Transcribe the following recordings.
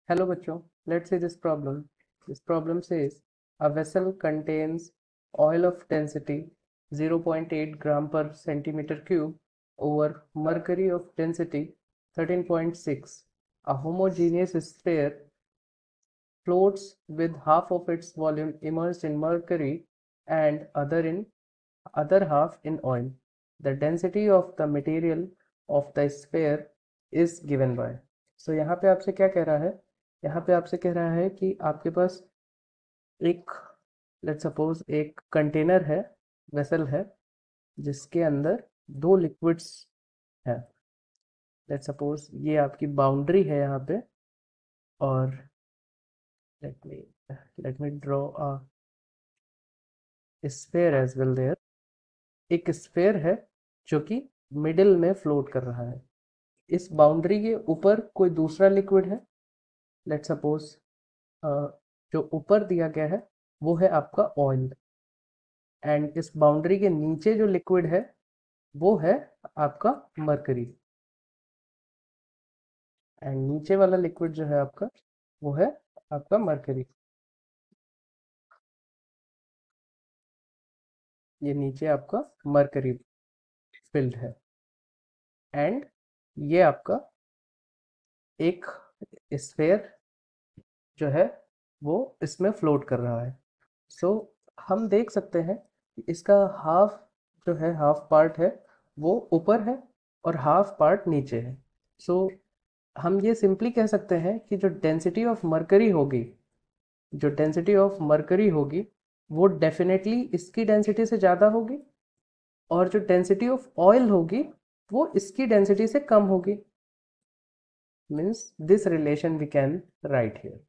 Hello बच्चों, let's see this problem. This problem says a vessel contains oil of density 0.8 gram per centimeter cube over mercury of density 13.6. A homogeneous sphere floats with half of its volume immersed in mercury and other half in oil. The density of the material of the sphere is given by. So यहाँ पे आपसे क्या कह रहा है? यहाँ पे आपसे कह रहा है कि आपके पास एक लेट सपोज एक कंटेनर है, वेसल है, जिसके अंदर दो लिक्विड्स हैं। लेट सपोज ये आपकी बाउंड्री है यहाँ पे, और let me let me draw a sphere as well there. एक स्फेयर है जो कि मिडिल में फ्लोट कर रहा है। इस बाउंड्री के ऊपर कोई दूसरा लिक्विड है। लेट सपोज जो ऊपर दिया गया है वो है आपका ऑयल, एंड इस बाउंड्री के नीचे जो लिक्विड है वो है आपका मरकरी, एंड नीचे वाला लिक्विड जो है आपका वो है आपका मरकरी। ये नीचे आपका मरकरी फिल्ड है, एंड ये आपका एक स्फेयर जो है वो इसमें फ्लोट कर रहा है। सो हम देख सकते हैं कि इसका हाफ जो है, हाफ पार्ट है वो ऊपर है और हाफ पार्ट नीचे है। सो हम ये सिंपली कह सकते हैं कि जो डेंसिटी ऑफ मरकरी होगी, जो डेंसिटी ऑफ मरकरी होगी वो डेफिनेटली इसकी डेंसिटी से ज़्यादा होगी, और जो डेंसिटी ऑफ ऑयल होगी वो इसकी डेंसिटी से कम होगी। Means this relation we can write here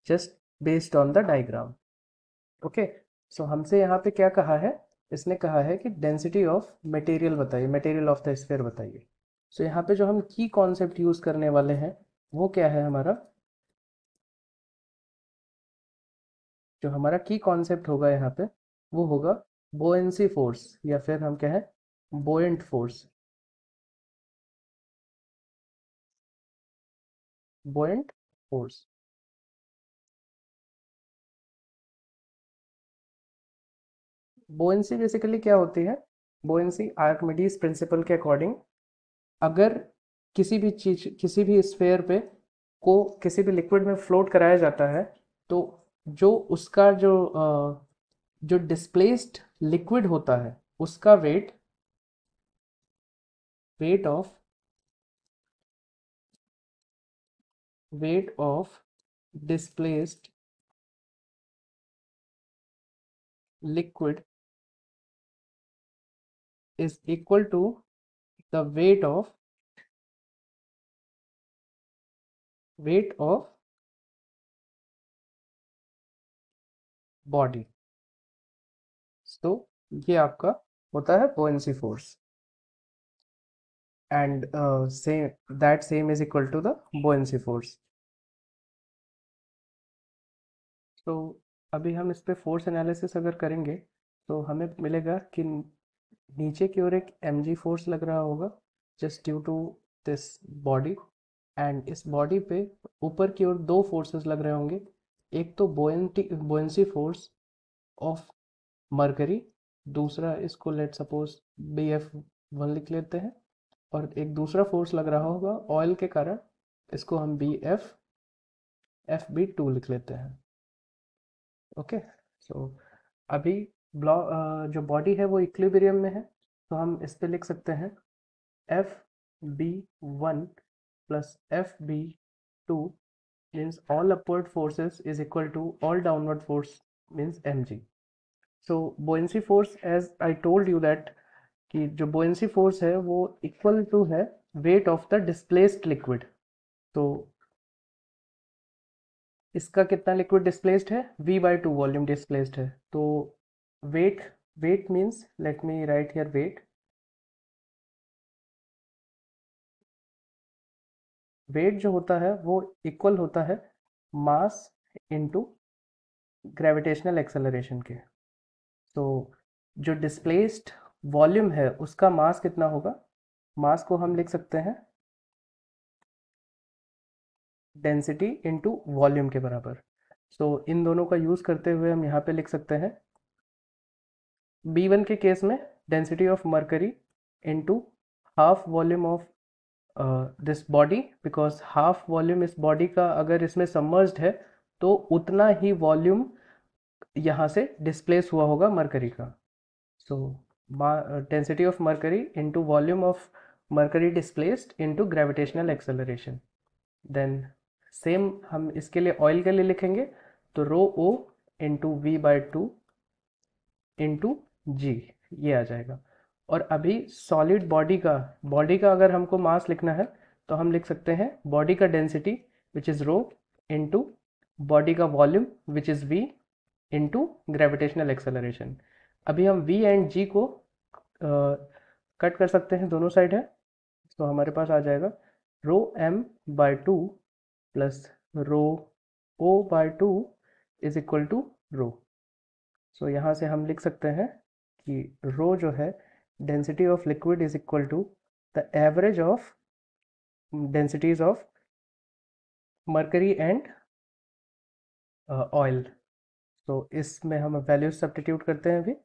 just based on the diagram. Okay, so हमसे यहाँ पे क्या कहा है? इसने कहा है कि डेंसिटी ऑफ मटेरियल बताइए, मटेरियल ऑफ द स्फीयर बताइए। सो यहाँ पे जो हम की कॉन्सेप्ट यूज करने वाले हैं वो क्या है? हमारा की कॉन्सेप्ट होगा यहाँ पे, वो होगा बोयेंसी फोर्स, या फिर हम कहें बोयंट फोर्स। बोयंट फोर्स। बोयेंसी बेसिकली क्या होती है? बोयेंसी आर्किमिडीज प्रिंसिपल के अकॉर्डिंग, अगर किसी भी स्फेयर पे को किसी भी लिक्विड में फ्लोट कराया जाता है, तो जो उसका जो डिस्प्लेस्ड लिक्विड होता है उसका weight of displaced liquid is equal to the weight of body। तो ये आपका होता है buoyancy force, and same is equal to the buoyancy force। तो अभी हम इस पे फोर्स एनालिसिस अगर करेंगे तो हमें मिलेगा कि नीचे की ओर एक mg फोर्स लग रहा होगा just due to this body, and इस बॉडी पे ऊपर की ओर दो फोर्सेस लग रहे होंगे। एक तो बोयेंसी फोर्स ऑफ मरकरी, दूसरा इसको लेट सपोज BF1 लिख लेते हैं, और एक दूसरा फोर्स लग रहा होगा ऑयल के कारण, इसको हम FB2 लिख लेते हैं। ओके, सो अभी जो बॉडी है वो इक्विलिब्रियम में है, तो हम इस पे लिख सकते हैं FB1 plus FB2 means all upward forces is equal to all downward force means mg। so buoyancy force, as I told you that कि जो buoyancy force है वो इक्वल टू है weight of the displaced liquid. तो इसका कितना liquid displaced है? V/2 volume displaced है। तो weight weight means, let me write here weight जो होता है वो इक्वल होता है मास इनटू ग्रेविटेशनल एक्सेलरेशन के। तो जो डिस्प्लेस्ड वॉल्यूम है उसका मास कितना होगा? मास को हम लिख सकते हैं डेंसिटी इनटू वॉल्यूम के बराबर। सो इन दोनों का यूज़ करते हुए हम यहाँ पे लिख सकते हैं B1 के केस में density of mercury into half volume of this body, because half volume इस बॉडी का अगर इसमें सबमर्ज्ड है तो उतना ही वॉल्यूम यहाँ से डिस्प्लेस हुआ होगा मरकरी का। So density of mercury into volume of mercury displaced into gravitational acceleration. Then same हम इसके लिए ऑयल के लिए लिखेंगे, तो rho o into V by two into g, ये आ जाएगा। और अभी सॉलिड बॉडी का अगर हमको मास लिखना है तो हम लिख सकते हैं बॉडी का density which is rho into body का volume which is V into gravitational acceleration. अभी हम वी एंड जी को कट कर सकते हैं, दोनों साइड है, तो हमारे पास आ जाएगा rho M by two plus rho o by two is equal to rho. So यहाँ से हम लिख सकते हैं कि रो जो है density of liquid is equal to the average of densities of mercury and oil. तो इसमें हम वैल्यूज सब्स्टिट्यूट करते हैं अभी।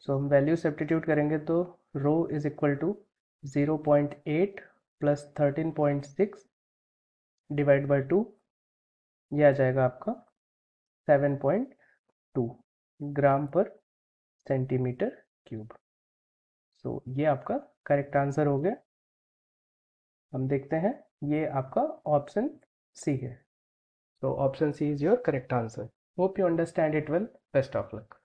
सो हम वैल्यू सब्स्टिट्यूट करेंगे तो rho is equal to 0.8 plus 13.6 divide by 2, ये आ जाएगा आपका 7.2 ग्राम पर सेंटीमीटर क्यूब। सो ये आपका करेक्ट आंसर हो गया। हम देखते हैं, ये आपका ऑप्शन सी है। So option C is your correct answer. Hope you understand it well. Best of luck.